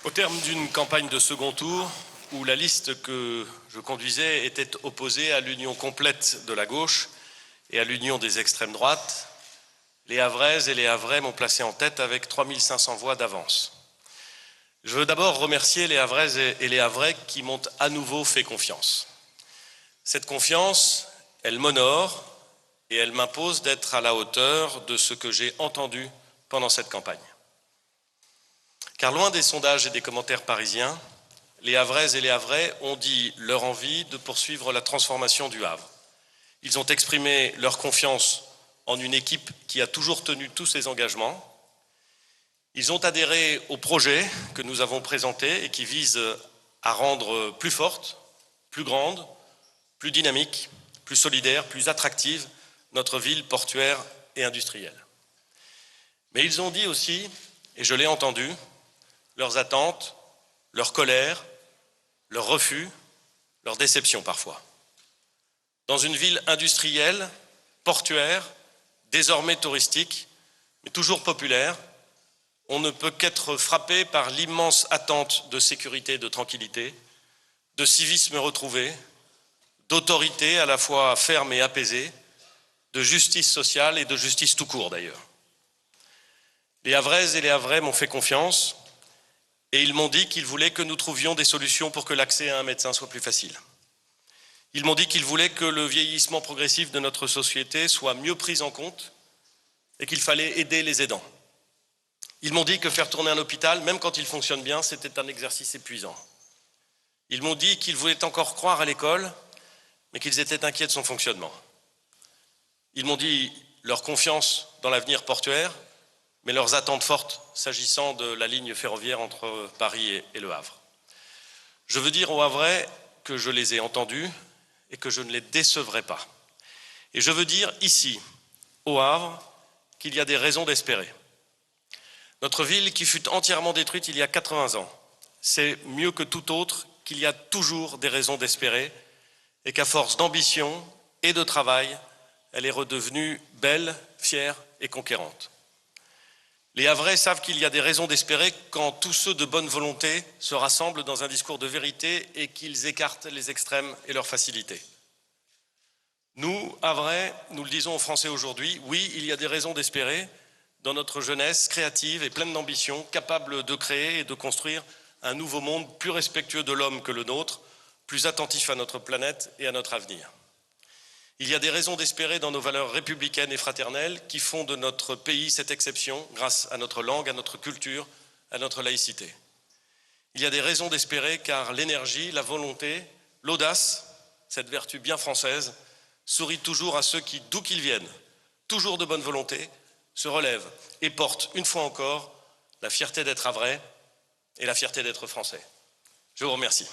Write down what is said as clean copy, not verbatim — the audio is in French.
Au terme d'une campagne de second tour, où la liste que je conduisais était opposée à l'union complète de la gauche et à l'union des extrêmes droites, les Havraises et les Havrais m'ont placé en tête avec 3500 voix d'avance. Je veux d'abord remercier les Havraises et les Havrais qui m'ont à nouveau fait confiance. Cette confiance, elle m'honore et elle m'impose d'être à la hauteur de ce que j'ai entendu pendant cette campagne. Car loin des sondages et des commentaires parisiens, les Havraises et les Havrais ont dit leur envie de poursuivre la transformation du Havre. Ils ont exprimé leur confiance en une équipe qui a toujours tenu tous ses engagements. Ils ont adhéré au projet que nous avons présenté et qui vise à rendre plus forte, plus grande, plus dynamique, plus solidaire, plus attractive notre ville portuaire et industrielle. Mais ils ont dit aussi, et je l'ai entendu, leurs attentes, leur colère, leur refus, leur déception parfois. Dans une ville industrielle, portuaire, désormais touristique, mais toujours populaire, on ne peut qu'être frappé par l'immense attente de sécurité et de tranquillité, de civisme retrouvé, d'autorité à la fois ferme et apaisée, de justice sociale et de justice tout court d'ailleurs. Les Havraises et les Havrais m'ont fait confiance et ils m'ont dit qu'ils voulaient que nous trouvions des solutions pour que l'accès à un médecin soit plus facile. Ils m'ont dit qu'ils voulaient que le vieillissement progressif de notre société soit mieux pris en compte et qu'il fallait aider les aidants. Ils m'ont dit que faire tourner un hôpital, même quand il fonctionne bien, c'était un exercice épuisant. Ils m'ont dit qu'ils voulaient encore croire à l'école, mais qu'ils étaient inquiets de son fonctionnement. Ils m'ont dit leur confiance dans l'avenir portuaire, mais leurs attentes fortes s'agissant de la ligne ferroviaire entre Paris et Le Havre. Je veux dire aux Havrais que je les ai entendus et que je ne les décevrai pas. Et je veux dire ici, au Havre, qu'il y a des raisons d'espérer. Notre ville, qui fut entièrement détruite il y a 80 ans, sait mieux que tout autre qu'il y a toujours des raisons d'espérer et qu'à force d'ambition et de travail, elle est redevenue belle, fière et conquérante. Les Havrais savent qu'il y a des raisons d'espérer quand tous ceux de bonne volonté se rassemblent dans un discours de vérité et qu'ils écartent les extrêmes et leurs facilités. Nous, Havrais, nous le disons aux Français aujourd'hui, oui, il y a des raisons d'espérer dans notre jeunesse créative et pleine d'ambition, capable de créer et de construire un nouveau monde plus respectueux de l'homme que le nôtre, plus attentif à notre planète et à notre avenir. Il y a des raisons d'espérer dans nos valeurs républicaines et fraternelles qui font de notre pays cette exception grâce à notre langue, à notre culture, à notre laïcité. Il y a des raisons d'espérer car l'énergie, la volonté, l'audace, cette vertu bien française, sourit toujours à ceux qui, d'où qu'ils viennent, toujours de bonne volonté, se relèvent et portent une fois encore la fierté d'être Havrais et la fierté d'être Français. Je vous remercie.